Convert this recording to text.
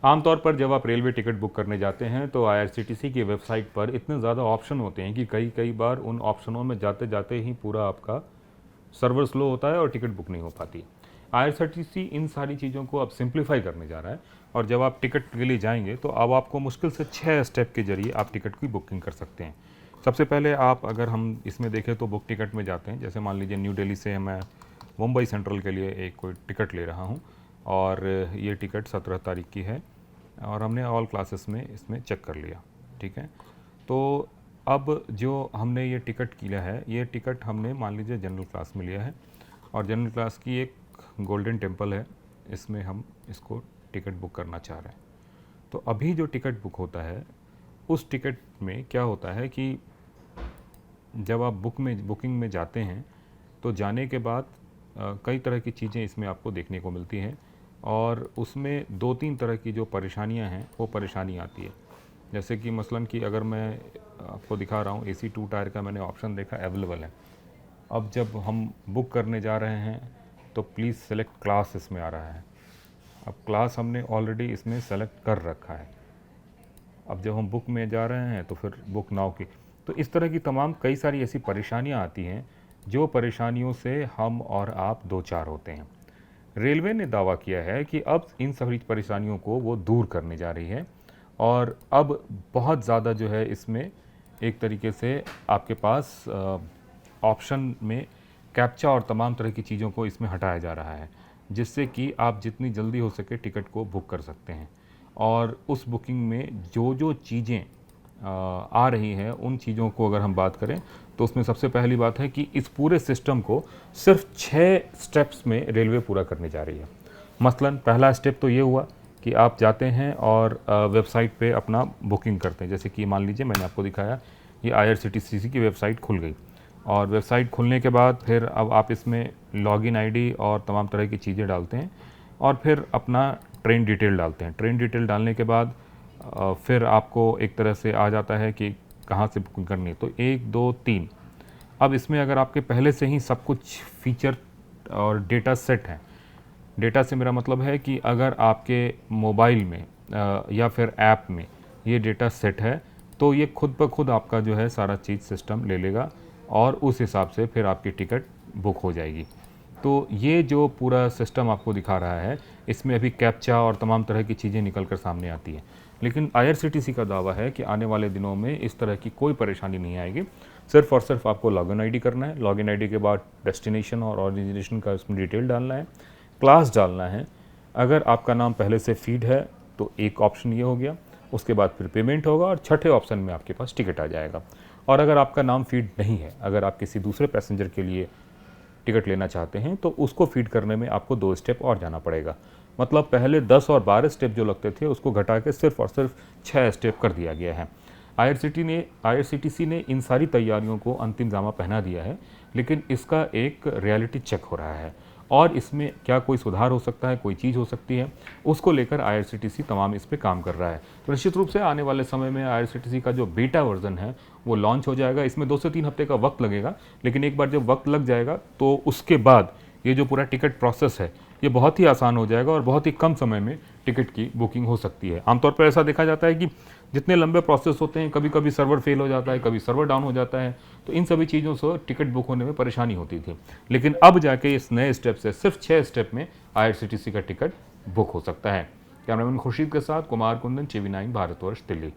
आमतौर पर जब आप रेलवे टिकट बुक करने जाते हैं तो आईआरसीटीसी की वेबसाइट पर इतने ज़्यादा ऑप्शन होते हैं कि कई बार उन ऑप्शनों में जाते जाते ही पूरा आपका सर्वर स्लो होता है और टिकट बुक नहीं हो पाती। आईआरसीटीसी इन सारी चीज़ों को अब सिंप्लीफाई करने जा रहा है और जब आप टिकट के लिए जाएंगे तो अब आपको मुश्किल से 6 स्टेप के जरिए आप टिकट की बुकिंग कर सकते हैं। सबसे पहले आप अगर हम इसमें देखें तो बुक टिकट में जाते हैं। जैसे मान लीजिए न्यू दिल्ली से मैं मुंबई सेंट्रल के लिए एक कोई टिकट ले रहा हूँ और ये टिकट 17 तारीख की है और हमने ऑल क्लासेस में इसमें चेक कर लिया। ठीक है, तो अब जो हमने ये टिकट किया है, ये टिकट हमने मान लीजिए जनरल क्लास में लिया है और जनरल क्लास की एक गोल्डन टेम्पल है, इसमें हम इसको टिकट बुक करना चाह रहे हैं। तो अभी जो टिकट बुक होता है उस टिकट में क्या होता है कि जब आप बुकिंग में जाते हैं तो जाने के बाद कई तरह की चीज़ें इसमें आपको देखने को मिलती हैं और उसमें 2-3 तरह की जो परेशानियां हैं वो परेशानी आती है। जैसे कि मसलन कि अगर मैं आपको दिखा रहा हूँ, AC 2 टायर का मैंने ऑप्शन देखा अवेलेबल है। अब जब हम बुक करने जा रहे हैं तो प्लीज़ सेलेक्ट क्लास इसमें आ रहा है। अब क्लास हमने ऑलरेडी इसमें सेलेक्ट कर रखा है। अब जब हम बुक में जा रहे हैं तो फिर बुक नाउ की, तो इस तरह की तमाम कई सारी ऐसी परेशानियां आती हैं जो परेशानियों से हम और आप दो चार होते हैं। रेलवे ने दावा किया है कि अब इन सभी परेशानियों को वो दूर करने जा रही है और अब बहुत ज़्यादा जो है इसमें एक तरीके से आपके पास ऑप्शन में कैप्चा और तमाम तरह की चीज़ों को इसमें हटाया जा रहा है, जिससे कि आप जितनी जल्दी हो सके टिकट को बुक कर सकते हैं। और उस बुकिंग में जो जो चीज़ें आ रही हैं उन चीज़ों को अगर हम बात करें तो उसमें सबसे पहली बात है कि इस पूरे सिस्टम को सिर्फ 6 स्टेप्स में रेलवे पूरा करने जा रही है। मसलन पहला स्टेप तो ये हुआ कि आप जाते हैं और वेबसाइट पे अपना बुकिंग करते हैं। जैसे कि मान लीजिए मैंने आपको दिखाया, ये आईआरसीटीसी की वेबसाइट खुल गई और वेबसाइट खुलने के बाद फिर अब आप इसमें लॉगिन आईडी और तमाम तरह की चीज़ें डालते हैं और फिर अपना ट्रेन डिटेल डालते हैं। ट्रेन डिटेल डालने के बाद फिर आपको एक तरह से आ जाता है कि कहाँ से बुकिंग करनी है। तो 1 2 3, अब इसमें अगर आपके पहले से ही सब कुछ फीचर और डेटा सेट है, डेटा से मेरा मतलब है कि अगर आपके मोबाइल में या फिर ऐप में ये डेटा सेट है तो ये खुद ब खुद आपका जो है सारा चीज़ सिस्टम ले लेगा और उस हिसाब से फिर आपकी टिकट बुक हो जाएगी। तो ये जो पूरा सिस्टम आपको दिखा रहा है इसमें अभी कैप्चा और तमाम तरह की चीज़ें निकल कर सामने आती हैं, लेकिन आईआरसीटीसी का दावा है कि आने वाले दिनों में इस तरह की कोई परेशानी नहीं आएगी। सिर्फ और सिर्फ आपको लॉगिन आईडी करना है, लॉगिन आईडी के बाद डेस्टिनेशन और ऑरिजिनेशन का इसमें डिटेल डालना है, क्लास डालना है। अगर आपका नाम पहले से फीड है तो एक ऑप्शन ये हो गया, उसके बाद फिर पेमेंट होगा और छठे ऑप्शन में आपके पास टिकट आ जाएगा। और अगर आपका नाम फीड नहीं है, अगर आप किसी दूसरे पैसेंजर के लिए टिकट लेना चाहते हैं तो उसको फीड करने में आपको 2 स्टेप और जाना पड़ेगा। मतलब पहले 10 और 12 स्टेप जो लगते थे उसको घटा के सिर्फ और सिर्फ 6 स्टेप कर दिया गया है। आईआरसीटीसी ने इन सारी तैयारियों को अंतिम जामा पहना दिया है, लेकिन इसका एक रियलिटी चेक हो रहा है और इसमें क्या कोई सुधार हो सकता है, कोई चीज़ हो सकती है, उसको लेकर आईआरसीटीसी तमाम इस पे काम कर रहा है। तो निश्चित रूप से आने वाले समय में आईआरसीटीसी का जो बीटा वर्जन है वो लॉन्च हो जाएगा। इसमें 2 से 3 हफ्ते का वक्त लगेगा, लेकिन एक बार जब वक्त लग जाएगा तो उसके बाद ये जो पूरा टिकट प्रोसेस है ये बहुत ही आसान हो जाएगा और बहुत ही कम समय में टिकट की बुकिंग हो सकती है। आमतौर पर ऐसा देखा जाता है कि जितने लंबे प्रोसेस होते हैं कभी कभी सर्वर फेल हो जाता है, कभी सर्वर डाउन हो जाता है, तो इन सभी चीज़ों से टिकट बुक होने में परेशानी होती थी। लेकिन अब जाके इस नए स्टेप से सिर्फ 6 स्टेप में आईआरसीटीसी का टिकट बुक हो सकता है। कैमरामैन खुर्शीद के साथ कुमार कुंदन, TV9 भारतवर्ष, दिल्ली।